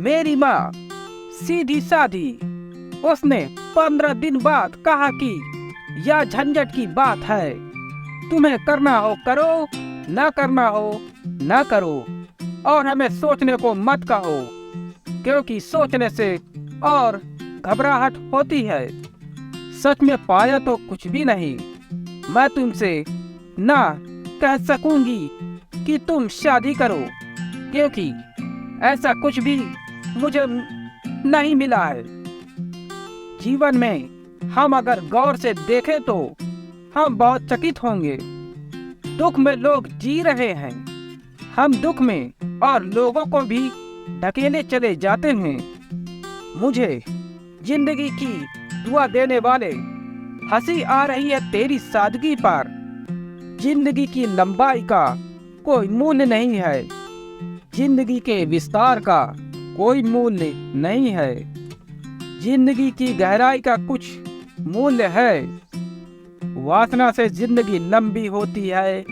मेरी माँ सीधी साधी, उसने 15 दिन बाद कहा कि यह झंझट की बात है, तुम्हें करना हो करो, ना करना हो ना करो, और हमें सोचने को मत कहो, क्योंकि सोचने से और घबराहट होती है। सच में पाया तो कुछ भी नहीं। मैं तुमसे ना कह सकूंगी कि तुम शादी करो, क्योंकि ऐसा कुछ भी मुझे नहीं मिला है। जीवन में हम अगर गौर से देखें तो हम बहुत चकित होंगे। दुख में लोग जी रहे हैं, हम दुख में और लोगों को भी ढकेले चले जाते हैं। मुझे जिंदगी की दुआ देने वाले, हंसी आ रही है तेरी सादगी पर। जिंदगी की लंबाई का कोई मूल्य नहीं है, जिंदगी के विस्तार का कोई मूल्य नहीं है। जिंदगी की गहराई का कुछ मूल्य है। वासना से जिंदगी लंबी होती है,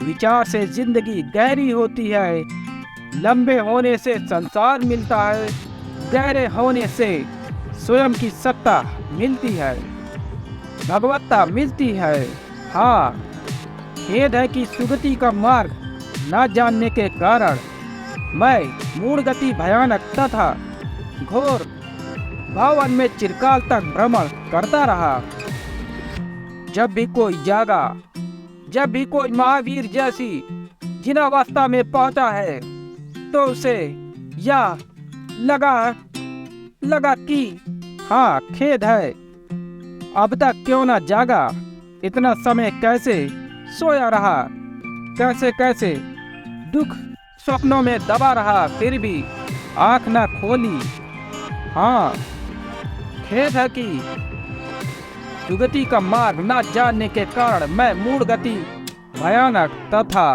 विचार से जिंदगी गहरी होती है। लंबे होने से संसार मिलता है, गहरे होने से स्वयं की सत्ता मिलती है, भगवत्ता मिलती है। हाँ, खेद है कि सुगति का मार्ग न जानने के कारण मैं मूढ़ गति भयानक तथा घोर भावन में चिरकाल तक भ्रमण करता रहा। जब भी कोई जागा, जब भी कोई महावीर जैसी जिनावस्था में पहुंचा है, तो उसे यह लगा कि हाँ, खेद है, अब तक क्यों ना जागा, इतना समय कैसे सोया रहा, कैसे कैसे दुख स्वप्नों में दबा रहा, फिर भी आंख ना खोली। हाँ, खेद है कि सुगति का मार्ग न जानने के कारण मैं मूढ़ गति भयानक तथा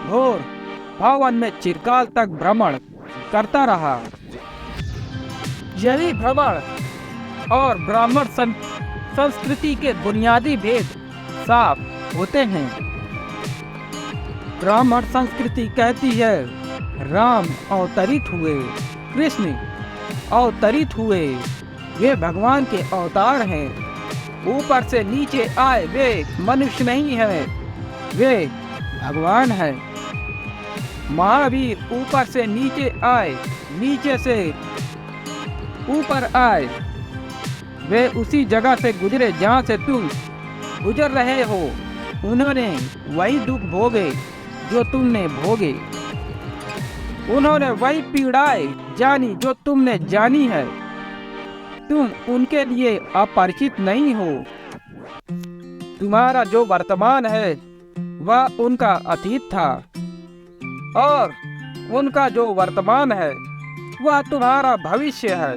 घोर भावन में चिरकाल तक भ्रमण करता रहा। यही भ्रमण और ब्राह्मण संस्कृति के बुनियादी भेद साफ होते हैं। ब्राह्मण संस्कृति कहती है राम अवतरित हुए, कृष्ण अवतरित हुए, वे भगवान के अवतार हैं। ऊपर से नीचे आए वे मनुष्य नहीं है, वे भगवान है। महावीर ऊपर से नीचे आए, नीचे से ऊपर आए, वे उसी जगह से गुजरे जहाँ से तुम गुजर रहे हो। उन्होंने वही दुख भोगे जो तुमने भोगे, उन्होंने वही पीड़ाएं जानी जो तुमने जानी है। तुम उनके लिए अपरिचित नहीं हो। तुम्हारा जो वर्तमान है वह उनका अतीत था, और उनका जो वर्तमान है वह तुम्हारा भविष्य है।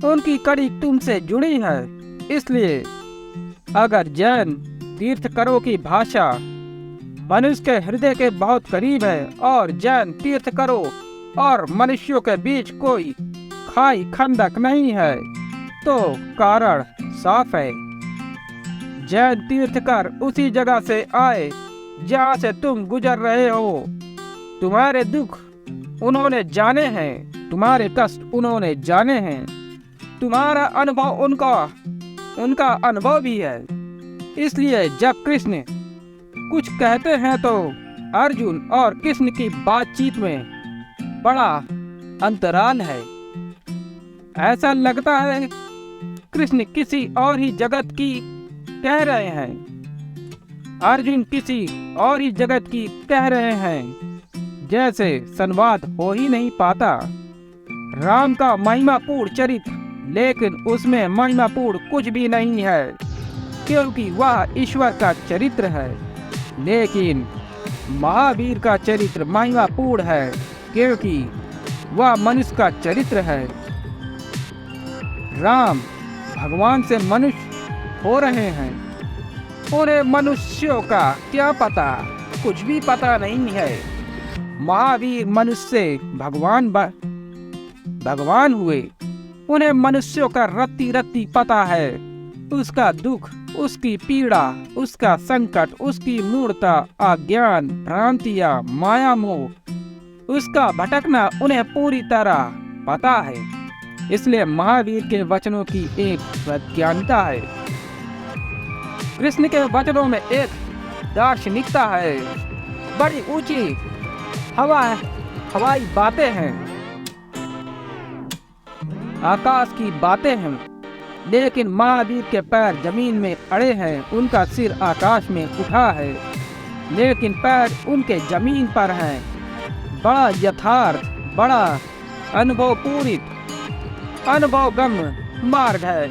उनकी कड़ी तुमसे जुड़ी है। इसलिए अगर जैन तीर्थंकरों की भाषा मनुष्य के हृदय के बहुत करीब है, और जैन तीर्थंकरों और मनुष्यों के बीच कोई खाई खंडक नहीं है, तो कारण साफ है। जैन तीर्थंकर उसी जगह से आए जहाँ से तुम गुजर रहे हो। तुम्हारे दुख उन्होंने जाने हैं, तुम्हारे कष्ट उन्होंने जाने हैं, तुम्हारा अनुभव उनका अनुभव भी है। इसलिए जब कृष्ण कुछ कहते हैं तो अर्जुन और कृष्ण की बातचीत में बड़ा अंतराल है। ऐसा लगता है कृष्ण किसी और ही जगत की कह रहे हैं, अर्जुन किसी और ही जगत की कह रहे हैं, जैसे संवाद हो ही नहीं पाता। राम का महिमापूर्ण चरित्र, लेकिन उसमें महिमापूर्ण कुछ भी नहीं है, क्योंकि वह ईश्वर का चरित्र है। लेकिन महावीर का चरित्र महिमापूर्ण है, क्योंकि वह मनुष्य का चरित्र है। राम भगवान से मनुष्य हो रहे हैं। उन्हें मनुष्यों का क्या पता, कुछ भी पता नहीं है। महावीर मनुष्य से भगवान हुए। उन्हें मनुष्यों का रत्ती रत्ती पता है, उसका दुख, उसकी पीड़ा, उसका संकट, उसकी मूर्ता, अज्ञान, भ्रांतियां, माया मोह, उसका भटकना उन्हें पूरी तरह पता है, इसलिए महावीर के वचनों की एक वैज्ञानिकता है। कृष्ण के वचनों में एक दार्शनिकता है। बड़ी ऊंची हवाई बातें हैं, आकाश की बातें हैं, लेकिन महावीर के पैर जमीन में अड़े हैं। उनका सिर आकाश में उठा है, लेकिन पैर उनके जमीन पर हैं। बड़ा यथार्थ, बड़ा अनुभवगम्य मार्ग है।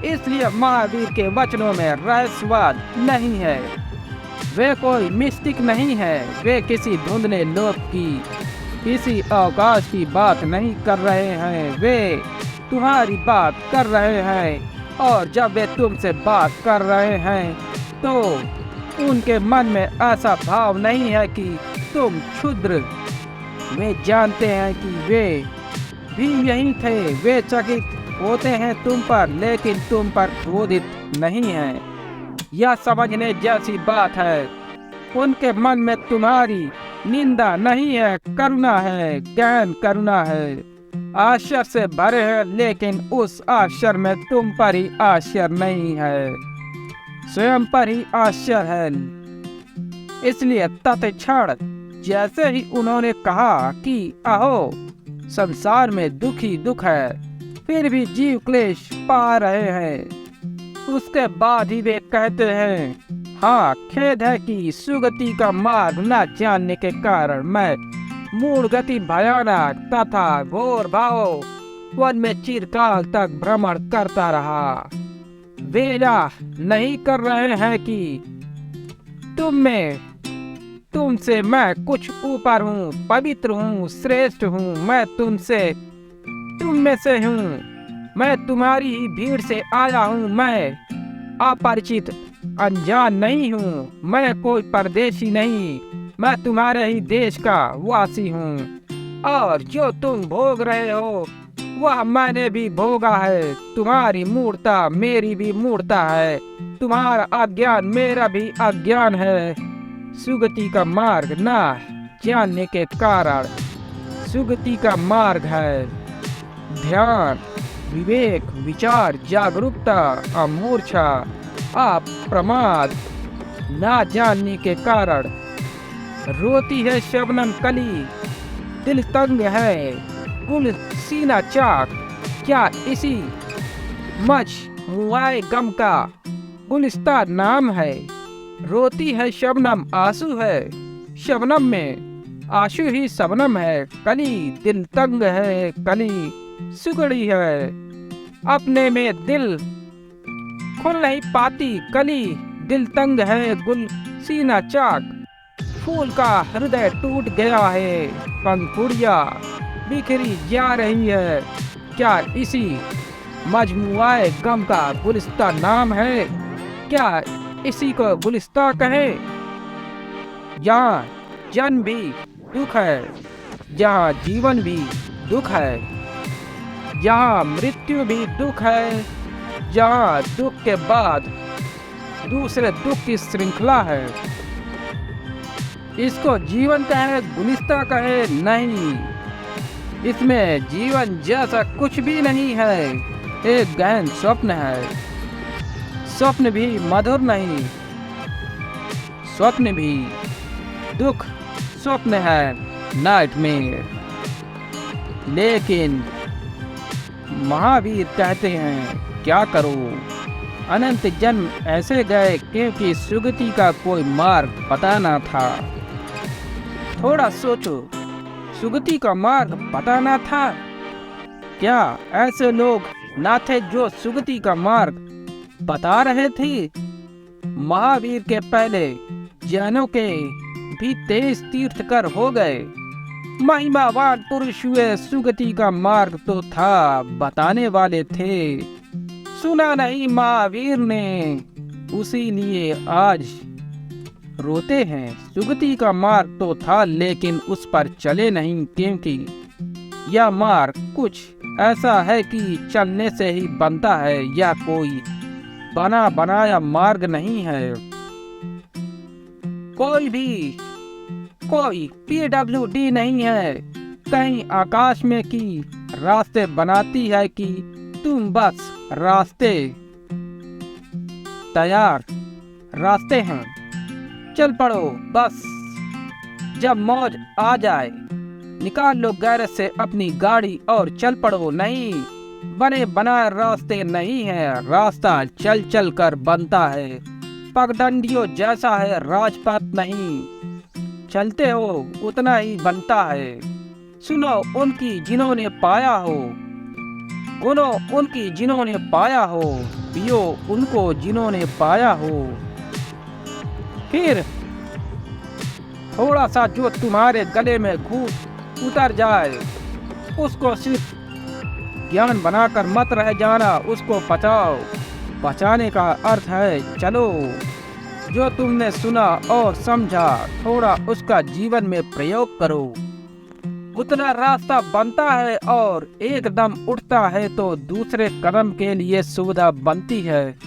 इसलिए महावीर के वचनों में रहस्यवाद नहीं है। वे कोई मिस्टिक नहीं है। वे किसी धुंधले लोक की, किसी अवकाश की बात नहीं कर रहे हैं। वे तुम्हारी बात कर रहे हैं, और जब वे तुमसे बात कर रहे हैं तो उनके मन में ऐसा भाव नहीं है कि तुम क्षुद्र। वे जानते हैं कि वे भी यही थे। वे चकित होते हैं तुम पर, लेकिन तुम पर क्रोधित नहीं है। यह समझने जैसी बात है। उनके मन में तुम्हारी निंदा नहीं है, करुणा है, गहन करुणा है। आश्चर्य से भरे हैं, लेकिन उस आश्चर्य में तुम पर ही आश्चर्य नहीं है, स्वयं पर ही आश्चर्य है। इसलिए तत्क्षण जैसे ही उन्होंने कहा कि अहो, संसार में दुख ही दुख है, फिर भी जीव क्लेश पा रहे हैं, उसके बाद ही वे कहते हैं, हाँ, खेद है कि सुगति का मार्ग न जानने के कारण मैं मूढ़ गति भयानक तथा घोर भाव वन में चिरकाल तक भ्रमण करता रहा। वे नहीं कर रहे हैं कि तुमसे मैं कुछ ऊपर हूँ, पवित्र हूँ, श्रेष्ठ हूँ। मैं तुम में से हूँ। मैं तुम्हारी ही भीड़ से आया हूँ। मैं अपरिचित अनजान नहीं हूँ। मैं कोई परदेशी नहीं। मैं तुम्हारे ही देश का वासी हूँ, और जो तुम भोग रहे हो वह मैंने भी भोगा है। तुम्हारी मूर्ता मेरी भी मूर्ता है, तुम्हारा अज्ञान मेरा भी अज्ञान है। सुगति का मार्ग न जानने के कारण सुगति का मार्ग है ध्यान, विवेक, विचार, जागरूकता, अमूर्छा, अप्रमाद। न जानने के कारण रोती है शबनम कली, दिल तंग है, गुल सीना चाक। क्या इसी मजमुआए गम का गुलिस्ता नाम है? रोती है शबनम, आंसू है शबनम में, आंसू ही शबनम है। कली दिल तंग है, कली सुगड़ी है, अपने में दिल खुल नहीं पाती। कली दिल तंग है, गुल सीना चाक। फूल का हृदय टूट गया है, पंखुड़ियाँ बिखरी जा रही है। क्या इसी मजमुआए गम का गुलिस्ता नाम है? क्या इसी को गुलिस्ता कहे? यहाँ जन्म भी दुख है, जहाँ जीवन भी दुख है, जहाँ मृत्यु भी दुख है, जहाँ दुख के बाद दूसरे दुख की श्रृंखला है। इसको जीवन कहे, गुलिस्ता कहे, नहीं। इसमें जीवन जैसा कुछ भी नहीं है। एक गहन स्वप्न है। स्वप्न भी मधुर नहीं, स्वप्न भी दुख स्वप्न है, नाइटमेयर। लेकिन महावीर कहते हैं, क्या करो, अनंत जन्म ऐसे गए क्योंकि सुगति का कोई मार्ग पता ना था। थोड़ा सोचो, सुगति का मार्ग पता ना था? क्या ऐसे लोग ना थे जो सुगति का मार्ग बता रहे थे? महावीर के पहले जैनों के भी 23 तीर्थकर हो गए। महिमावान पुरुष हुए, सुगति का मार्ग तो था, बताने वाले थे। सुना नहीं महावीर ने, उसी लिए आज रोते हैं। सुगति का मार्ग तो था, लेकिन उस पर चले नहीं, क्योंकि यह मार्ग कुछ ऐसा है कि चलने से ही बनता है। यह कोई बना बनाया मार्ग नहीं है। कोई भी कोई PWD नहीं है, कहीं आकाश में की रास्ते बनाती है कि तुम बस रास्ते तैयार रास्ते हैं, चल पड़ो बस। जब मौज आ जाए निकाल लो गैरेज से अपनी गाड़ी और चल पड़ो। नहीं बने बनाए रास्ते नहीं है, रास्ता चल चल कर बनता है। पगडंडियों जैसा है राजपथ नहीं, चलते हो उतना ही बनता है। सुनो उनकी जिन्होंने पाया हो, गुनो उनकी जिन्होंने पाया हो, पियो उनको जिन्होंने पाया हो। फिर थोड़ा सा जो तुम्हारे गले में घूट उतर जाए उसको सिर्फ ज्ञान बनाकर मत रह जाना, उसको पचाओ। पचाने का अर्थ है चलो जो तुमने सुना और समझा थोड़ा उसका जीवन में प्रयोग करो, उतना रास्ता बनता है। और एकदम उठता है तो दूसरे कदम के लिए सुविधा बनती है,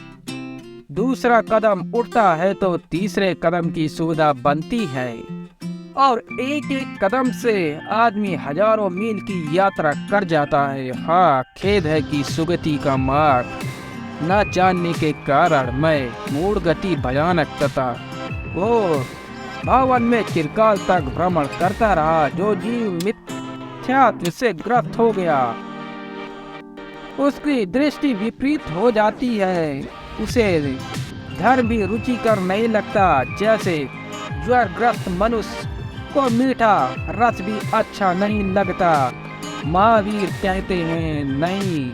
दूसरा कदम उठता है तो तीसरे कदम की सुविधा बनती है। और एक एक कदम से आदमी हजारों मील की यात्रा कर जाता है। हाँ, खेद है कि सुगति का मार्ग न जानने के कारण मैं मूड गति भयानक तथा वो भवन में चिरकाल तक भ्रमण करता रहा। जो जीव मिथ्यात्व से ग्रस्त हो गया उसकी दृष्टि विपरीत हो जाती है, उसे धर्म भी रुचिकर नहीं लगता। जैसे ज्वरग्रस्त मनुष्य को मीठा रस भी अच्छा नहीं लगता। महावीर कहते हैं नहीं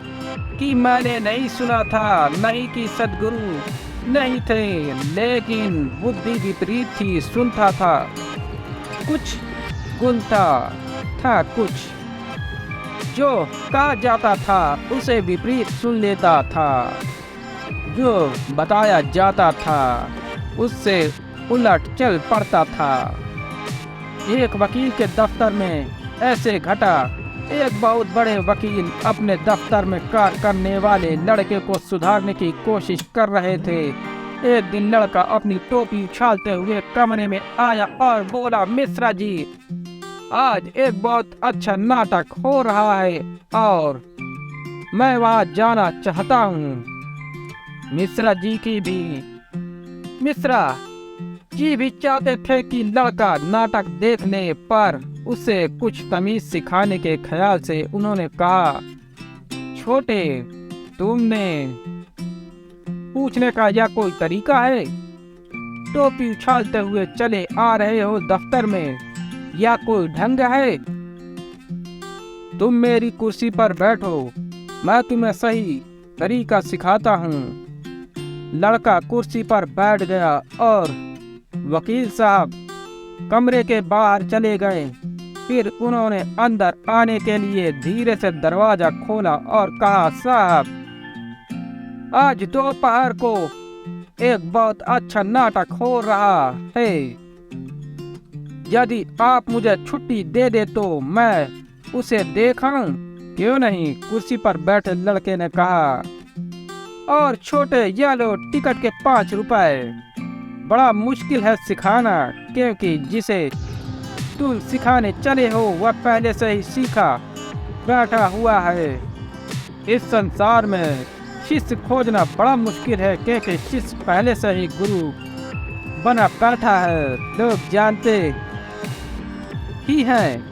कि मैंने नहीं सुना था, नहीं कि सद्गुरु नहीं थे, लेकिन बुद्धि विपरीत थी। सुनता था कुछ, गुनता था कुछ, जो कहा जाता था उसे विपरीत सुन लेता था, जो बताया जाता था उससे उलट चल पड़ता था। एक वकील के दफ्तर में ऐसे घटा, एक बहुत बड़े वकील अपने दफ्तर में कार्य करने वाले लड़के को सुधारने की कोशिश कर रहे थे। एक दिन लड़का अपनी टोपी उछालते हुए कमरे में आया और बोला, मिश्रा जी आज एक बहुत अच्छा नाटक हो रहा है और मैं वहाँ जाना चाहता हूँ। मिश्रा जी भी चाहते थे कि लड़का नाटक देखने पर उसे कुछ तमीज सिखाने के ख्याल से उन्होंने कहा, छोटे तुमने पूछने का यह कोई तरीका है? टोपी उछालते हुए चले आ रहे हो दफ्तर में, या कोई ढंग है? तुम मेरी कुर्सी पर बैठो, मैं तुम्हें सही तरीका सिखाता हूँ। लड़का कुर्सी पर बैठ गया और वकील साहब कमरे के बाहर चले गए। फिर उन्होंने अंदर आने के लिए धीरे से दरवाजा खोला और कहा, साहब आज दोपहर को एक बहुत अच्छा नाटक हो रहा है, यदि आप मुझे छुट्टी दे दे तो मैं उसे देखाऊं। क्यों नहीं, कुर्सी पर बैठे लड़के ने कहा। और छोटे ये लो टिकट के 5 रुपए। बड़ा मुश्किल है सिखाना, क्योंकि जिसे तुम सिखाने चले हो वह पहले से ही सीखा बैठा हुआ है। इस संसार में शिष्य खोजना बड़ा मुश्किल है, क्योंकि शिष्य पहले से ही गुरु बना बैठा है। लोग जानते ही हैं।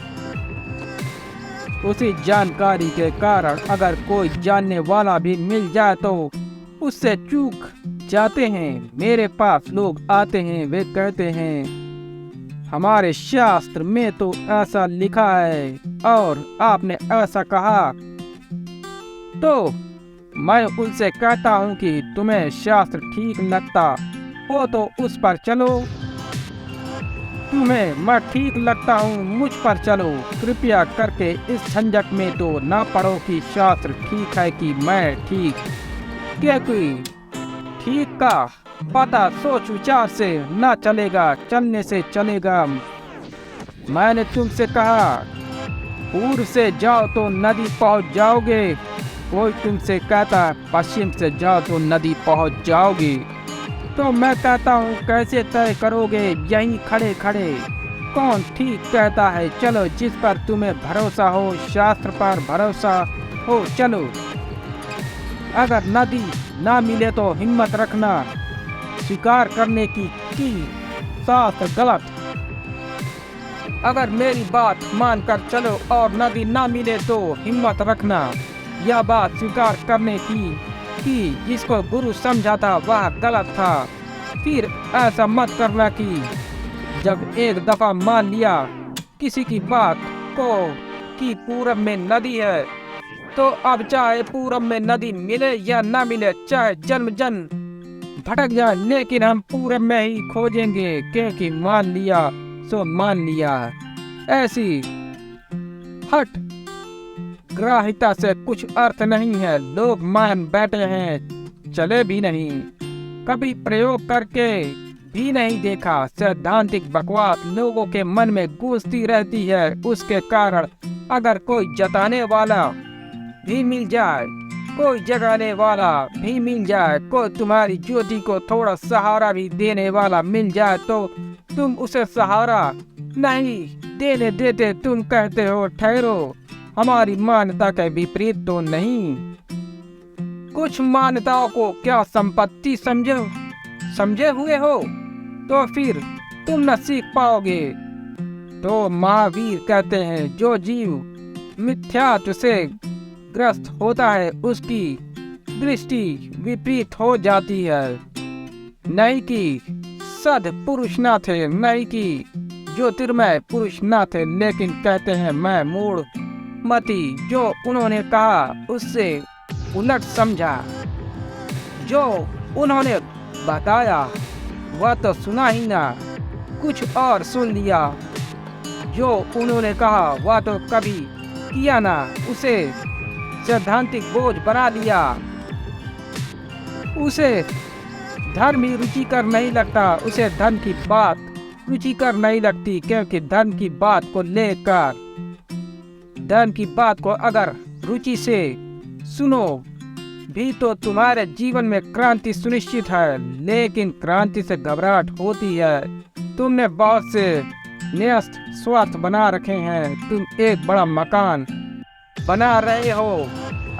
उसी जानकारी के कारण अगर कोई जानने वाला भी मिल जाए तो उससे चूक जाते हैं। मेरे पास लोग आते हैं, वे कहते हैं हमारे शास्त्र में तो ऐसा लिखा है और आपने ऐसा कहा। तो मैं उनसे कहता हूँ कि तुम्हें शास्त्र ठीक लगता हो तो उस पर चलो, तुम्हें मैं ठीक लगता हूँ मुझ पर चलो। कृपया करके इस झंझट में तो ना पड़ो कि शास्त्र ठीक है कि मैं ठीक, क्योंकि ठीक का पता सोच विचार से ना चलेगा, चलने से चलेगा। मैंने तुमसे कहा पूर्व से जाओ तो नदी पहुंच जाओगे, कोई तुमसे कहता पश्चिम से जाओ तो नदी पहुंच जाओगी। तो मैं कहता हूँ कैसे तय करोगे? यहीं खड़े खड़े कौन ठीक कहता है, चलो जिस पर तुम्हें भरोसा हो, शास्त्र पर भरोसा हो चलो। अगर नदी ना मिले तो हिम्मत रखना स्वीकार करने की शास्त्र गलत। अगर मेरी बात मानकर चलो और नदी ना मिले तो हिम्मत रखना यह बात स्वीकार करने की कि जिसको गुरु समझा था वह गलत था। फिर ऐसा मत करना कि जब एक दफा मान लिया किसी की बात को कि पूरब में नदी है, तो अब चाहे पूरब में नदी मिले या ना मिले, चाहे जन्म जन्म भटक जाए, लेकिन हम पूरब में ही खोजेंगे, क्योंकि मान लिया सो मान लिया। ऐसी हट ग्राहिता से कुछ अर्थ नहीं है। लोग मान बैठे हैं, चले भी नहीं, कभी प्रयोग करके भी नहीं देखा। सैद्धांतिक बकवास लोगों के मन में गूंजती रहती है। उसके कारण अगर कोई जताने वाला भी मिल जाए, कोई जगाने वाला भी मिल जाए, कोई तुम्हारी ज्योति को थोड़ा सहारा भी देने वाला मिल जाए, तो तुम उसे सहारा नहीं देने देते। तुम कहते हो ठहरो, हमारी मान्यता के विपरीत तो नहीं। कुछ मान्यताओं को क्या संपत्ति समझे हुए हो, तो फिर तुम न सीख पाओगे। तो महावीर कहते हैं, जो जीव मिथ्यात्व से ग्रस्त होता है उसकी दृष्टि विपरीत हो जाती है। नहीं कि सद पुरुष न थे, नहीं कि ज्योतिर्मय पुरुष न थे, लेकिन कहते हैं मैं मूढ़ मति जो उन्होंने कहा उससे उलट समझा। जो उन्होंने बताया वह तो सुना ही ना, कुछ और सुन लिया। जो उन्होंने कहा वह तो कभी किया ना, उसे सैद्धांतिक बोझ बना लिया। उसे धर्म ही रुचिकर नहीं लगता, उसे धर्म की बात रुचिकर नहीं लगती, क्योंकि धर्म की बात को लेकर, धर्म की बात को अगर रुचि से सुनो भी तो तुम्हारे जीवन में क्रांति सुनिश्चित है। लेकिन क्रांति से घबराहट होती है। तुमने बहुत से न्यस्त स्वार्थ बना रखे हैं। तुम एक बड़ा मकान बना रहे हो,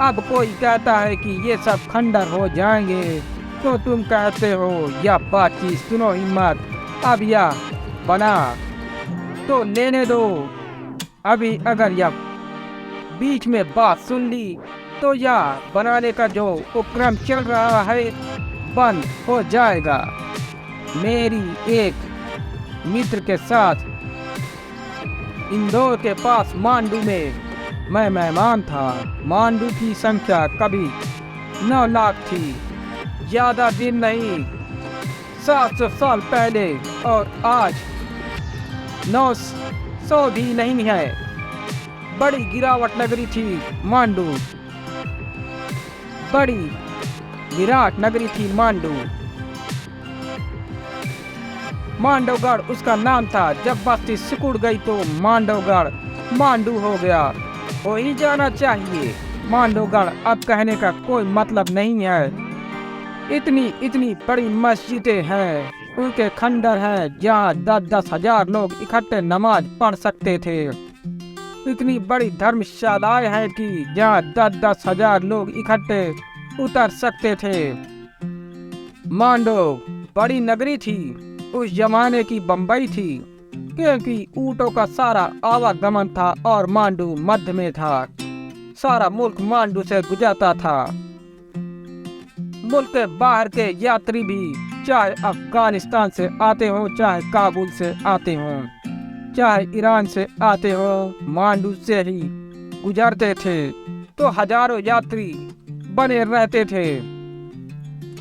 अब कोई कहता है कि ये सब खंडर हो जाएंगे, तो तुम कहते हो या बातचीत सुनो ही मत, अब यह बना तो लेने दो। अभी अगर यह बीच में बात सुन ली तो यह बनाने का जो उपक्रम चल रहा है बंद हो जाएगा। मेरी एक मित्र के साथ इंदौर के पास मांडू में मैं मेहमान था। मांडू की संख्या कभी 9 लाख थी, ज्यादा दिन नहीं, 700 साल पहले, और आज 900 भी नहीं है। बड़ी गिरावट नगरी थी मांडू, बड़ी विराट नगरी थी मांडू। मांडवगढ़ उसका नाम था। जब बस्ती सिकुड़ गई तो मांडवगढ़ मांडू हो गया। हो ही जाना चाहिए। मांडवगढ़ अब कहने का कोई मतलब नहीं है। इतनी बड़ी मस्जिदें हैं, उनके खंडर हैं जहाँ 10-10 हजार लोग इकट्ठे नमाज पढ़ सकते थे। इतनी बड़ी धर्मशालाएं हैं कि जहाँ 10-10 हजार लोग इकट्ठे उतर सकते थे। मांडो बड़ी नगरी थी, उस जमाने की बंबई थी, क्योंकि ऊँटों का सारा आवागमन था और मांडू मध्य में था। सारा मुल्क मांडू से गुजरता था। मुल्क के बाहर के यात्री भी, चाहे अफगानिस्तान से आते हो, चाहे काबुल से आते हो, चाहे ईरान से आते हो, मांडू से ही गुजरते थे। तो हजारों यात्री बने रहते थे।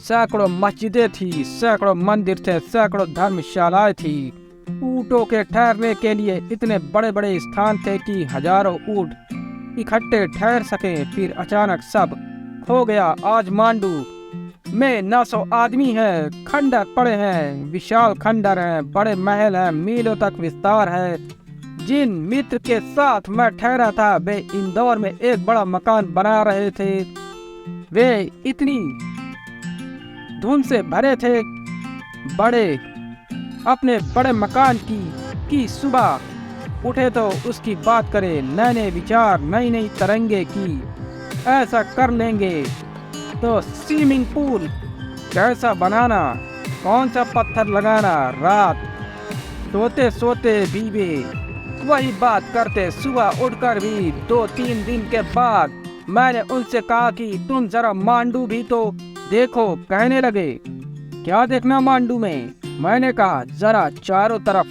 सैकड़ों मस्जिदें थी, सैकड़ों मंदिर थे, सैकड़ों धर्मशालाएं थी। ऊँटों के ठहरने के लिए इतने बड़े बड़े स्थान थे कि हजारों ऊँट इकट्ठे ठहर सके। फिर अचानक सब खो गया। आज मांडू में 900 आदमी हैं, खंडर पड़े हैं, विशाल खंडर हैं, बड़े महल हैं, मीलों तक विस्तार है। जिन मित्र के साथ मैं ठहरा था वे इंदौर में एक बड़ा मकान बना रहे थे। वे इतनी धुन से भरे थे, अपने बड़े मकान की कि सुबह उठे तो उसकी बात करे, नए नए विचार, नई नई तरंगे की ऐसा कर लेंगे तो स्विमिंग पूल कैसा बनाना, कौन सा पत्थर लगाना, रात सोते सोते भी वे वही बात करते। सुबह उठकर भी 2-3 दिन के बाद मैंने उनसे कहा कि तुम जरा मांडू भी तो देखो। कहने लगे, क्या देखना मांडू में? मैंने कहा, जरा चारों तरफ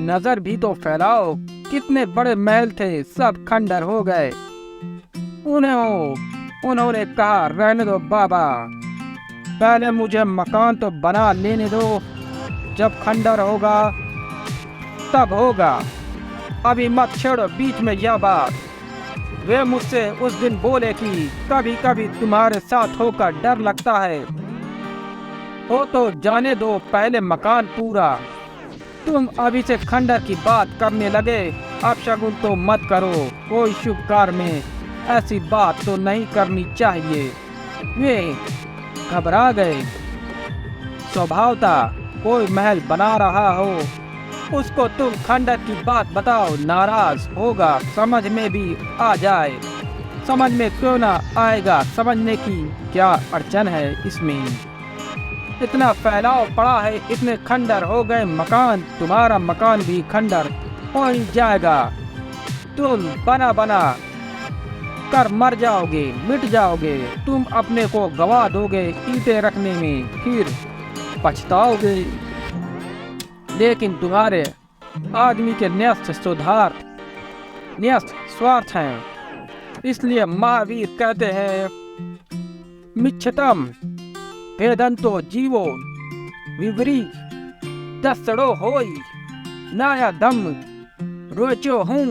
नजर भी तो फैलाओ, कितने बड़े महल थे सब खंडर हो गए। उन्होंने कहा, रहने दो बाबा, पहले मुझे मकान तो बना लेने दो, जब खंडर होगा तब होगा, अभी मत छेड़ो बीच में यह बात। वे मुझसे उस दिन बोले कि कभी कभी तुम्हारे साथ होकर डर लगता है, हो तो जाने दो पहले मकान पूरा। तुम अभी से खंडर की बात करने लगे, अब शगुन तो मत करो, कोई शुभ कार्य में ऐसी बात तो नहीं करनी चाहिए। वे घबरा गए। स्वभाव था कोई महल बना रहा हो, उसको तुम खंडर की बात बताओ, नाराज होगा, समझ में भी आ जाए। समझ में क्यों ना आएगा, समझने की क्या अड़चन है इसमें? इतना फैलाव पड़ा है, इतने खंडर हो गए मकान, तुम्हारा मकान भी खंडर हो ही जाएगा। तुम बना बना कर मर जाओगे, मिट जाओगे, तुम अपने को गवा दोगे ईंटें रखने में, फिर पछताओगे। लेकिन तुम्हारे आदमी के न्यस्त स्वार्थ हैं, इसलिए महावीर कहते हैं, मिच्छतम वेदंतो जीवो विवरी दसड़ो होई नाया दम रोचो हूँ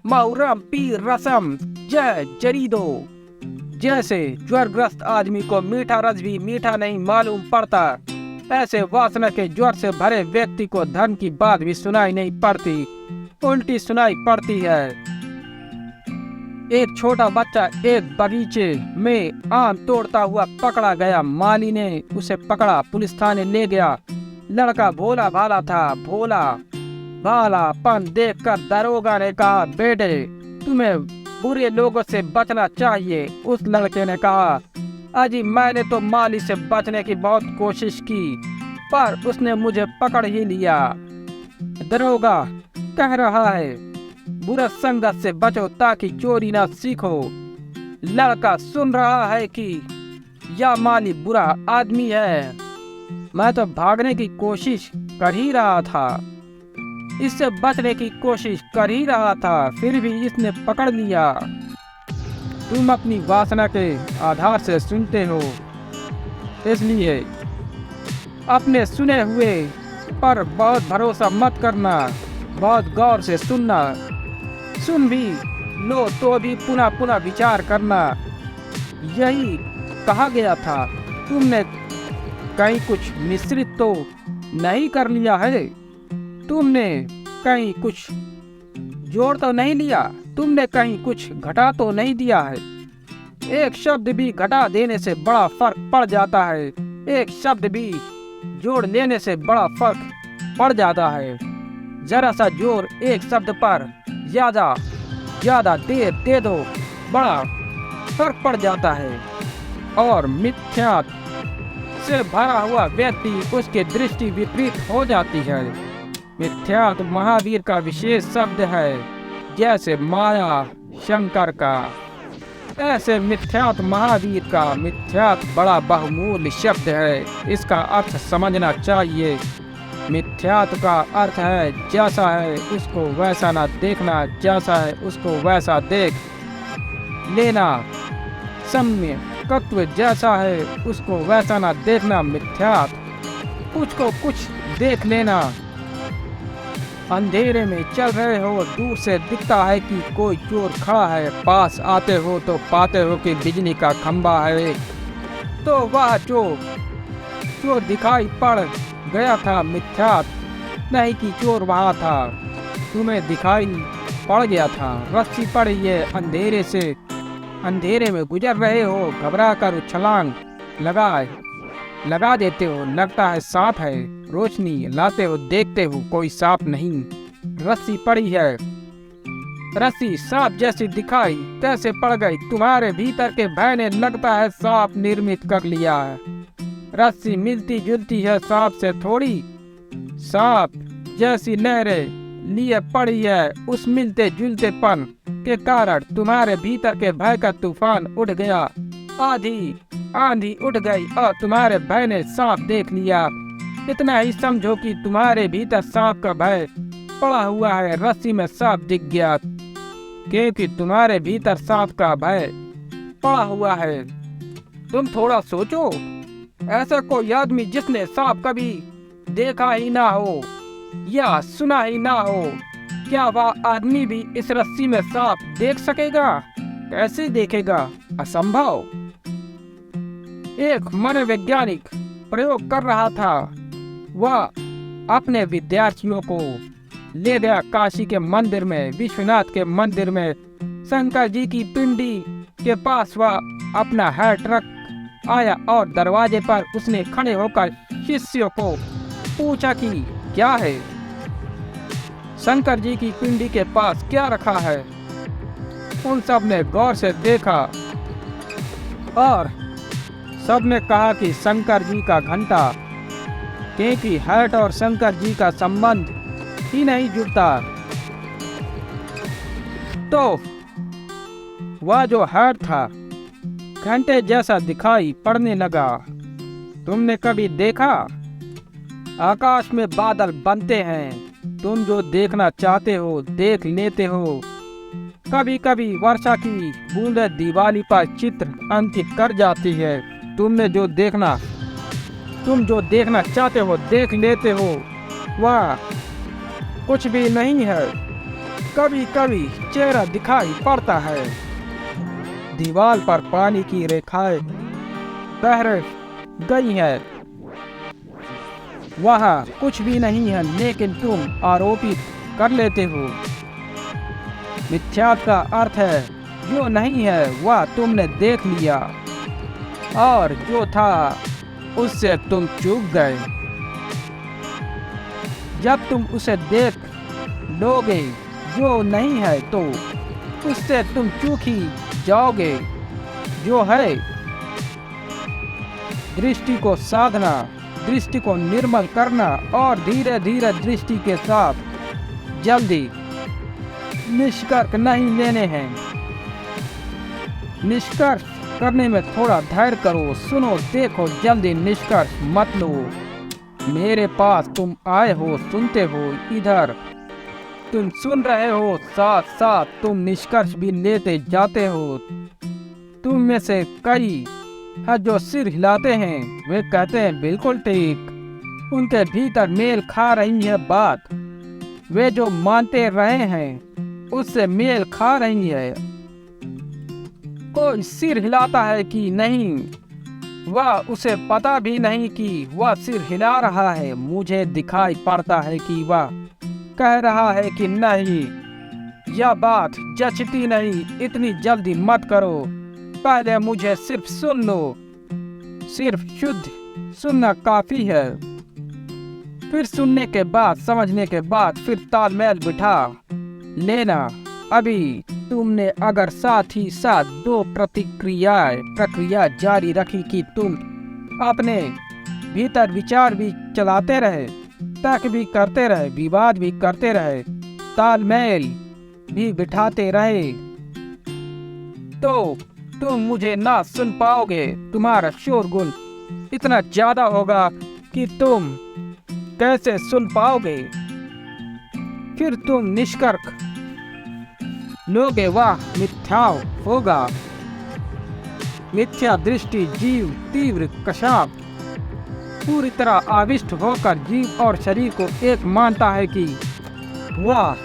मौरम पी रसम जय जरीदो। जैसे ज्वरग्रस्त आदमी को मीठा रस भी मीठा नहीं मालूम पड़ता, ऐसे वासना के ज्वर से भरे व्यक्ति को धर्म की बात भी सुनाई नहीं पड़ती, उल्टी सुनाई पड़ती है। एक छोटा बच्चा एक बगीचे में आम तोड़ता हुआ पकड़ा गया, माली ने उसे पकड़ा, पुलिस थाने ले गया। लड़का भोला भाला था, भोला भालापन देखकर दरोगा ने कहा, बेटे तुम्हें बुरे लोगों से बचना चाहिए। उस लड़के ने कहा, अजी मैंने तो माली से बचने की बहुत कोशिश की, पर उसने मुझे पकड़ ही लिया। दरोगा कह रहा है, बुरा संगत से बचो ताकि चोरी ना सीखो। लड़का सुन रहा है कि यह माली बुरा आदमी है, मैं तो भागने की कोशिश कर ही रहा था, इससे बचने की कोशिश कर ही रहा था, फिर भी इसने पकड़ लिया। तुम अपनी वासना के आधार से सुनते हो, इसलिए अपने सुने हुए पर बहुत भरोसा मत करना, बहुत गौर से सुनना, सुन भी लो तो भी पुनः पुनः विचार करना। यही कहा गया था। तुमने कहीं कुछ मिश्रित तो नहीं कर लिया है, तुमने कहीं कुछ जोड़ तो नहीं लिया, तुमने कहीं कुछ घटा तो नहीं दिया है। एक शब्द भी घटा देने से बड़ा फर्क पड़ जाता है, एक शब्द भी जोड़ लेने से बड़ा फर्क पड़ जाता है। जरा सा जोर एक शब्द पर ज्यादा देर दे दो, बड़ा फर्क पड़ जाता है। और मिथ्यात से भरा हुआ व्यक्ति, उसकी दृष्टि विपरीत हो जाती है। मिथ्यात महावीर का विशेष शब्द है, जैसे माया शंकर का, ऐसे मिथ्यात महावीर का। मिथ्यात बड़ा बहुमूल्य शब्द है, इसका अर्थ समझना चाहिए। मिथ्यात का अर्थ है जैसा है उसको वैसा ना देखना, जैसा है उसको वैसा देख लेना। सम्य तत्व जैसा है उसको वैसा ना देखना, मिथ्यात कुछ को कुछ देख लेना। अंधेरे में चल रहे हो, दूर से दिखता है कि कोई चोर खड़ा है, पास आते हो तो पाते हो कि बिजली का खंभा है, तो वह चोर दिखाई पड़ गया था। मिथ्यात नहीं कि चोर वहाँ था, तुम्हें दिखाई पड़ गया था। रस्सी पड़ी है, अंधेरे में गुजर रहे हो, घबरा कर छलांग लगाए लगा देते हो, लगता है सांप है। रोशनी लाते हो, देखते हो कोई सांप नहीं। रस्सी पड़ी है, रस्सी सांप जैसी दिखाई कैसे पड़ गई तुम्हारे भीतर के भय ने, लगता है सांप निर्मित कर लिया है। रस्सी मिलती जुलती है सांप से थोड़ी, सांप जैसी लहरें लिए पड़ी है। उस मिलते जुलतेपन के कारण तुम्हारे भीतर के भय का तूफान उठ गया। आंधी उठ गई और तुम्हारे भय ने सांप देख लिया। इतना ही समझो कि तुम्हारे भीतर सांप का भय पड़ा हुआ है। रस्सी में सांप दिख गया क्योंकि तुम्हारे भीतर सांप का भय पड़ा हुआ है। तुम थोड़ा सोचो, ऐसा कोई आदमी जिसने सांप कभी देखा ही ना हो या सुना ही ना हो, क्या वह आदमी भी इस रस्सी में सांप देख सकेगा? कैसे देखेगा? असंभव। एक मनोवैज्ञानिक प्रयोग कर रहा था। वह अपने विद्यार्थियों को ले गया काशी के मंदिर में, विश्वनाथ के मंदिर में। शंकर जी की पिंडी के पास वह अपना हैट रख आया और दरवाजे पर उसने खड़े होकर शिष्यों को पूछा कि क्या है, शंकर जी की पिंडी के पास क्या रखा है। उन सब ने गौर से देखा और सब ने कहा कि शंकर जी का घंटा, क्योंकि हैट और शंकर जी का संबंध ही नहीं जुड़ता। तो वह जो हैट था घंटे जैसा दिखाई पड़ने लगा। तुमने कभी देखा आकाश में बादल बनते हैं, तुम जो देखना चाहते हो देख लेते हो। कभी कभी वर्षा की बूंदें दिवाली पर चित्र अंकित कर जाती है। तुम जो देखना चाहते हो देख लेते हो। वह कुछ भी नहीं है। कभी कभी चेहरा दिखाई पड़ता है, दीवार पर पानी की रेखाएं बह गई है। वहाँ कुछ भी नहीं है, लेकिन तुम आरोपित कर लेते हो। मिथ्यात्व का अर्थ है जो नहीं है वह तुमने देख लिया और जो था उससे तुम चूक गए। जब तुम उसे देख लोगे जो नहीं है तो उससे तुम चूक ही जाओगे। जो है दृष्टि को साधना, दृष्टि को निर्मल करना और धीरे धीरे दृष्टि के साथ जल्दी निष्कर्ष नहीं लेने हैं। निष्कर्ष करने में थोड़ा धैर्य करो। सुनो, देखो, जल्दी निष्कर्ष मत लो। मेरे पास तुम आए हो, सुनते हो, इधर तुम सुन रहे हो, साथ साथ तुम निष्कर्ष भी लेते जाते हो। तुम में से कई है जो सिर हिलाते हैं, वे कहते हैं बिल्कुल ठीक। उनके भीतर मेल खा रही है बात। वे जो मानते रहे हैं उससे मेल खा रही है। कोई सिर हिलाता है कि नहीं, वह उसे पता भी नहीं कि वह सिर हिला रहा है। मुझे दिखाई पड़ता है कि वह कह रहा है कि नहीं, यह बात जचती नहीं, इतनी जल्दी मत करो, पहले मुझे सिर्फ सुन लो। सिर्फ शुद्ध सुनना काफी है। फिर सुनने के बाद, समझने के बाद फिर तालमेल बिठा लेना। अभी तुमने अगर साथ ही साथ दो प्रक्रिया जारी रखी कि तुम अपने भीतर विचार भी चलाते रहे, तर्क भी करते रहे, विवाद भी करते रहे, तालमेल भी बिठाते रहे, तो तुम मुझे ना सुन पाओगे। तुम्हारा शोरगुल इतना ज्यादा होगा कि तुम कैसे सुन पाओगे। फिर तुम निष्कर्ष लोगे, वह मिथ्या होगा। मिथ्या दृष्टि जीव तीव्र कशाप पूरी तरह आविष्ट होकर जीव और शरीर को एक मानता है कि वह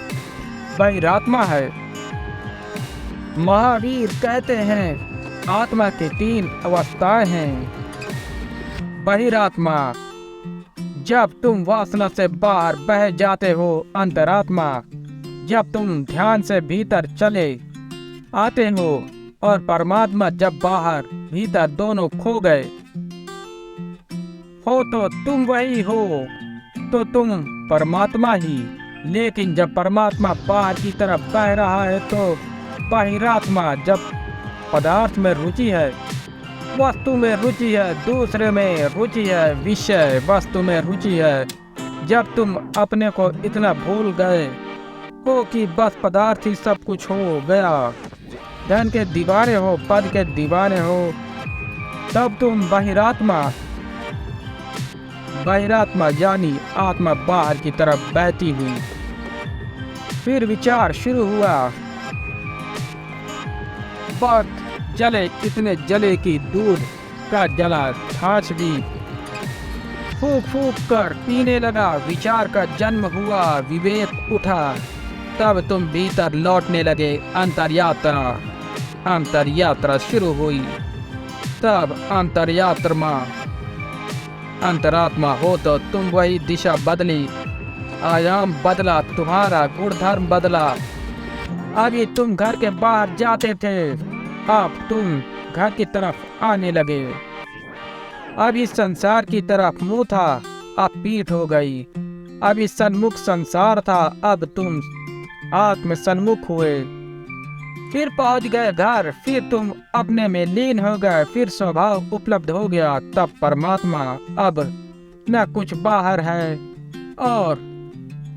बहिरात्मा है। महावीर कहते हैं आत्मा के 3 अवस्थाएं हैं। बहिरात्मा, जब तुम वासना से बाहर बह जाते हो। अंतरात्मा, जब तुम ध्यान से भीतर चले आते हो। और परमात्मा, जब बाहर भीतर दोनों खो गए। हो तो तुम वही हो, तो तुम परमात्मा ही। लेकिन जब परमात्मा बाहर की तरफ बह रहा है तो बहिरात्मा, जब पदार्थ में रुचि है, वस्तु में रुचि है, दूसरे में रुचि है, विषय वस्तु में रुचि है, जब तुम अपने को इतना भूल गए हो कि बस पदार्थ ही सब कुछ हो गया, धन के दीवाने हो, पद के दीवाने हो, तब तुम बहिरात्मा यानी आत्मा बाहर की तरफ बहती हुई। फिर विचार शुरू हुआ, बहुत जले, इतने जले कि दूध का जला छाछ भी फूक फूक कर पीने लगा। विचार का जन्म हुआ, विवेक उठा, तब तुम भीतर लौटने लगे। अंतरयात्रा शुरू हुई। तब अंतरात्मा हो तो तुम वही दिशा बदली, आयाम बदला, तुम्हारा गुणधर्म बदला। अभी तुम घर के बाहर जाते थे, अब तुम घर की तरफ आने लगे। अभी संसार की तरफ मुंह था, अब पीठ हो गई। अभी सन्मुख संसार था, अब तुम आत्म सन्मुख हुए। फिर पहुंच गए घर, फिर तुम अपने में लीन हो गए, फिर स्वभाव उपलब्ध हो गया। तब परमात्मा अब न कुछ बाहर है और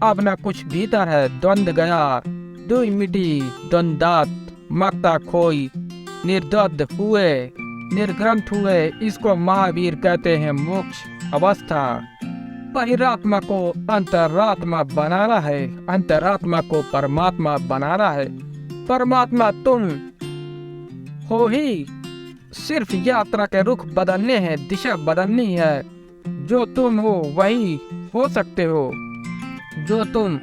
अब न कुछ भीतर है। द्वंद गया, दुई मिटी द्वंदात, मक्ता खोई, निर्द्वंद हुए, निर्ग्रंथ हुए। इसको महावीर कहते हैं मोक्ष अवस्था। बहिरात्मा को अंतरात्मा बनाना है, अंतरात्मा को परमात्मा बनाना है। परमात्मा तुम हो ही, सिर्फ यात्रा के रुख बदलने हैं, दिशा बदलनी है। जो तुम हो वही हो सकते हो, जो तुम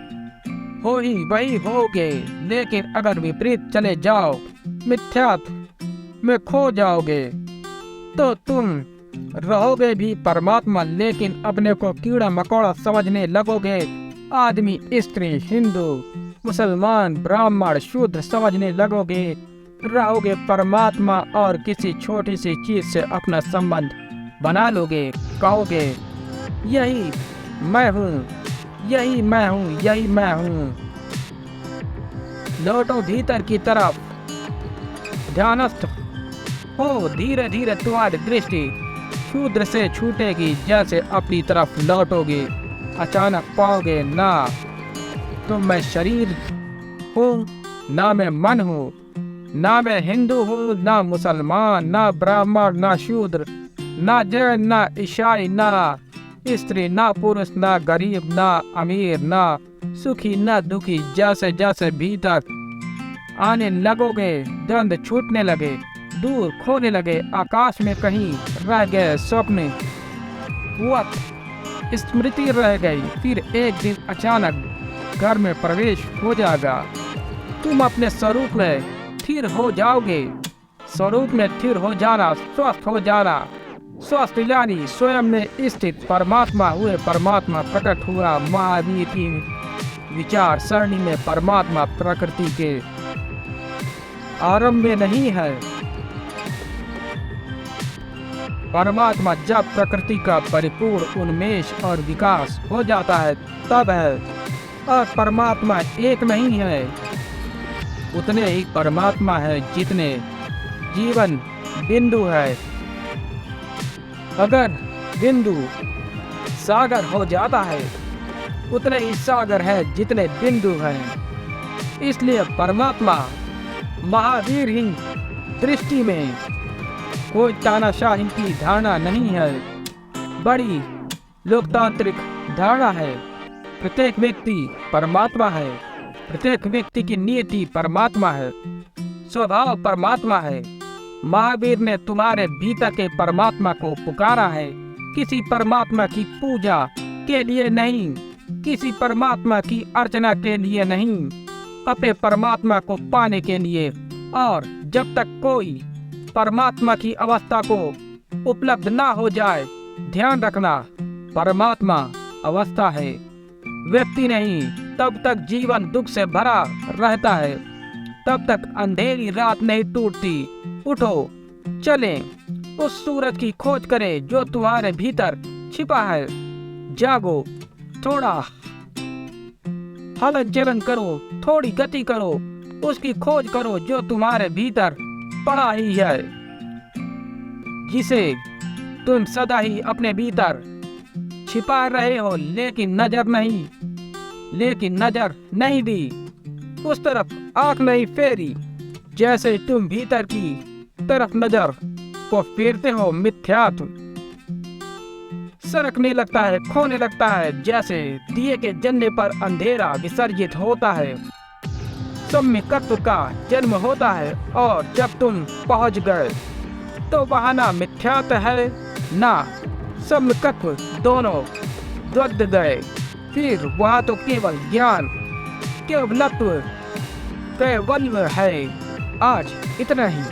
हो ही वही होगे। लेकिन अगर विपरीत चले जाओ, मिथ्यात्व में खो जाओगे, तो तुम रहोगे भी परमात्मा, लेकिन अपने को कीड़ा मकोड़ा समझने लगोगे। आदमी, स्त्री, हिंदू, मुसलमान, ब्राह्मण, शूद्र समझने लगोगे। रहोगे परमात्मा और किसी छोटी सी चीज से अपना संबंध बना लोगे। कहोगे यही मैं हूँ, यही मैं हूँ, यही मैं हूँ। लौटो भीतर की तरफ, ध्यानस्थ हो। धीरे धीरे तुम्हारी दृष्टि शूद्र से छूटेगी। जैसे अपनी तरफ लौटोगे, अचानक पाओगे ना तो मैं शरीर हूँ, ना मैं मन हूँ, ना मैं हिंदू हूँ, ना मुसलमान, ना ब्राह्मण, ना शूद्र, ना जैन, ना ईसाई, ना स्त्री, ना पुरुष, ना गरीब, ना अमीर, ना सुखी, ना दुखी। जैसे जैसे भीतर आने लगोगे, द्वंद छूटने लगे, दूर खोने लगे। आकाश में कहीं रह गए स्वप्न, वक्त स्मृति रह गई। फिर एक दिन अचानक घर में प्रवेश हो जाएगा। तुम अपने स्वरूप में स्थिर हो जाओगे। स्वरूप में स्थिर हो जाना, स्वस्थ हो जाना। स्वस्थ यानी स्वयं में स्थित परमात्मा हुए। परमात्मा प्रकट हुआ। महावीर की विचार सरणी में परमात्मा प्रकृति के आरंभ में नहीं है। परमात्मा जब प्रकृति का परिपूर्ण उन्मेष और विकास हो जाता है तब है। और परमात्मा एक नहीं है, उतने ही परमात्मा है जितने जीवन बिंदु है। अगर बिंदु सागर हो जाता है, उतने ही सागर है जितने बिंदु हैं। इसलिए परमात्मा महावीर ही दृष्टि में कोई तानाशाही की धारणा नहीं है, बड़ी लोकतांत्रिक धारणा है। प्रत्येक व्यक्ति परमात्मा है, प्रत्येक व्यक्ति की नियति परमात्मा है, स्वभाव परमात्मा है। महावीर ने तुम्हारे भीतर के परमात्मा को पुकारा है, किसी परमात्मा की पूजा के लिए नहीं, किसी परमात्मा की अर्चना के लिए नहीं, अपने परमात्मा को पाने के लिए। और जब तक कोई परमात्मा की अवस्था को उपलब्ध ना हो जाए, ध्यान रखना परमात्मा अवस्था है, व्यक्ति नहीं। तब तक जीवन दुख से भरा रहता है, तब तक अंधेरी रात नहीं टूटती। उठो, चलें, उस सूरज की खोज करें जो तुम्हारे भीतर छिपा है। जागो, थोड़ा हलन चलन करो, थोड़ी गति करो, उसकी खोज करो जो तुम्हारे भीतर पड़ा ही है, जिसे तुम सदा ही अपने भीतर छिपा रहे हो, लेकिन नजर नहीं दी, उस तरफ आंख नहीं फेरी। जैसे तुम भीतर की तरफ नजर को फेरते हो, मिथ्यात्व सरकने लगता है, खोने लगता है, जैसे दिए के जलने पर अंधेरा विसर्जित होता है। सम्यकत्व का जन्म होता है, और जब तुम पहुंच गए तो वहां ना मिथ्यात्व है ना सम्यकत्व, दोनों द्वंद्व गए। फिर वहां तो केवल ज्ञान, केवलत्व, केवल है। आज इतना ही।